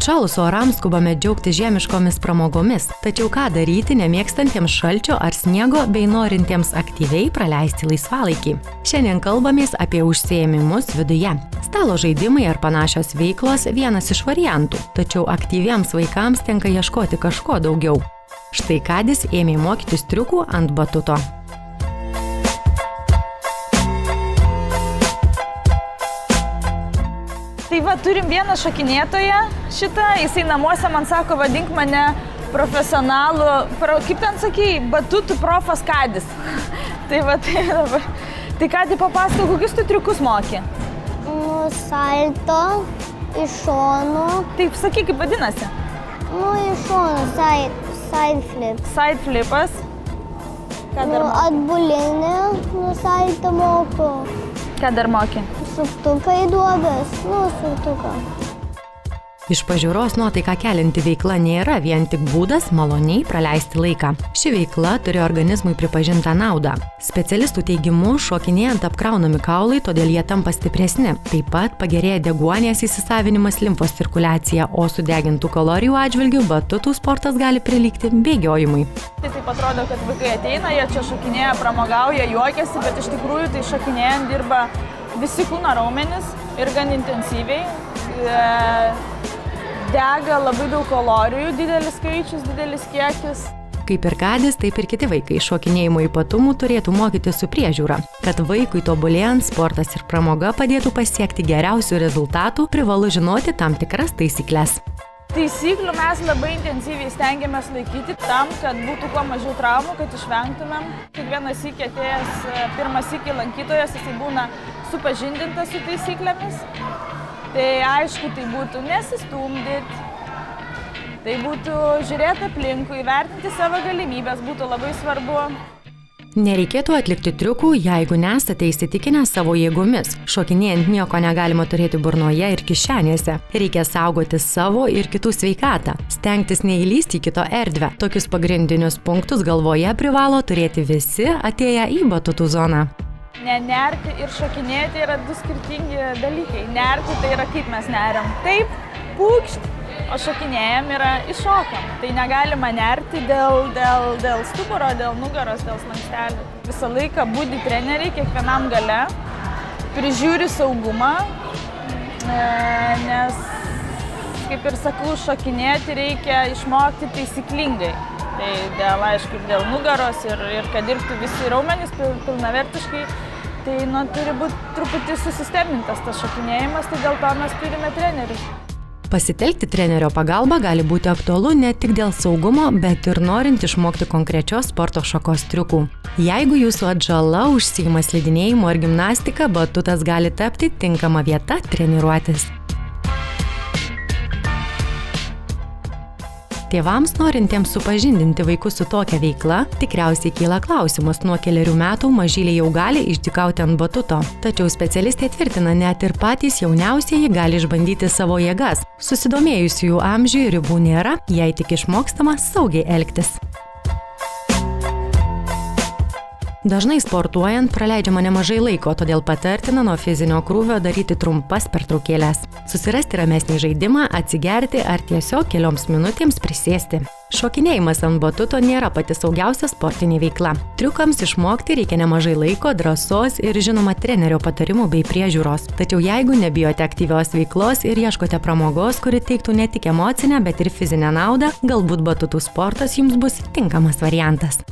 Atšalus orams skubame džiaugti žiemiškomis pramogomis, tačiau ką daryti nemėgstantiems šalčio ar sniego bei norintiems aktyviai praleisti laisvalaikį. Šiandien kalbamės apie užsiėmimus viduje. Stalo žaidimai ar panašios veiklos vienas iš variantų, tačiau aktyviems vaikams tenka ieškoti kažko daugiau. Štai Kadis ėmė mokytis triukų ant batuto. Tai va, turim vieną šokinėtoją šitą, jisai namuose man sako, vadink mane profesionalu, kaip ten sakei, batutų profas Kadis. Tai va, tai dabar. Tai Kadi, papasakok, kokius tu triukus moki? Salto, iš šono. Taip, sakyk, kaip vadinasi? Iš šono, side flip. Side flipas. Ką dar moki? Atbulinė, salto moku. Ką dar moki? Suktuką į duobės, suktuką. Iš pažiūros nuotaiką kelianti veikla nėra vien tik būdas maloniai praleisti laiką. Ši veikla turi organizmui pripažintą naudą. Specialistų teigimu, šokinėjant apkraunami kaulai, todėl jie tampa stipresni. Taip pat pagerėja deguonies įsisavinimas, limfos cirkuliacija, o sudegintų kalorijų atžvilgių batutų sportas gali prilygti bėgiojimui. Tai taip atrodo, kad vaikai ateina, jie čia šokinėja, pramogauja, juokiasi, bet iš tikrųjų tai šokinėjant dirba visi kūno raumenys ir gan intensyviai. Dega labai daug kalorijų, didelis skaičius, didelis kiekis. Kaip ir Kadis, taip ir kiti vaikai šokinėjimo ypatumų turėtų mokyti su priežiūra. Kad vaikui tobulėjant sportas ir pramoga padėtų pasiekti geriausių rezultatų, privalu žinoti tam tikras taisykles. Taisyklių mes labai intensyviai stengiamės laikyti tam, kad būtų kuo mažiau traumų, kad išvengtumėm. Kiekvienas sykį atėjęs pirmas sykį lankytojas, jisai būna supažindintas su taisyklėmis. Tai aišku, tai būtų nesistumdyti, tai būtų žiūrėti aplinkui, įvertinti savo galimybės, būtų labai svarbu. Nereikėtų atlikti triukų, jeigu nesate įsitikinę savo jėgomis. Šokinėjant nieko negalima turėti burnoje ir kišenėse. Reikia saugoti savo ir kitų sveikatą. Stengtis neįlysti į kito erdvę. Tokius pagrindinius punktus galvoje privalo turėti visi atėję į batutų zoną. Nerti ir šokinėti yra du skirtingi dalykai. Nerti tai yra kaip mes neriam. Taip, pūkšt, o šokinėjam yra iššokam. Tai negalima nerti dėl stuburo, dėl nugaros, dėl slankstelių. Visą laiką budi treneriai kiekvienam gale, prižiūri saugumą, nes, kaip ir sakau, šokinėti reikia išmokti taisyklingai. Tai aišku, dėl nugaros ir kad dirbtų visi raumenys pilnavertiškai, tai turi būti truputį susistemintas tas šokinėjimas, tai dėl to mes turime trenerius. Pasitelkti trenerio pagalbą gali būti aktualu ne tik dėl saugumo, bet ir norint išmokti konkrečios sporto šakos triukų. Jeigu jūsų atžala užsiima slidinėjimu ar gimnastika, batutas gali tapti tinkama vieta treniruotis. Tėvams norintiems supažindinti vaikus su tokia veikla, tikriausiai kyla klausimas, nuo 4 metų mažyliai jau gali išdykauti ant batuto. Tačiau specialistai tvirtina, net ir patys jauniausieji gali išbandyti savo jėgas. Susidomėjusiųjų amžiui ribų nėra, jei tik išmokstama saugiai elgtis. Dažnai sportuojant praleidžiama nemažai laiko, todėl patartina nuo fizinio krūvio daryti trumpas pertraukėles. Susirasti ramesnį žaidimą, atsigerti ar tiesiog kelioms minutėms prisėsti. Šokinėjimas ant batuto nėra pati saugiausia sportinė veikla. Triukams išmokti reikia nemažai laiko, drąsos ir žinoma trenerio patarimų bei priežiūros. Tačiau jeigu nebijote aktyvios veiklos ir ieškote pramogos, kuri teiktų ne tik emocinę, bet ir fizinę naudą, galbūt batutų sportas jums bus tinkamas variantas.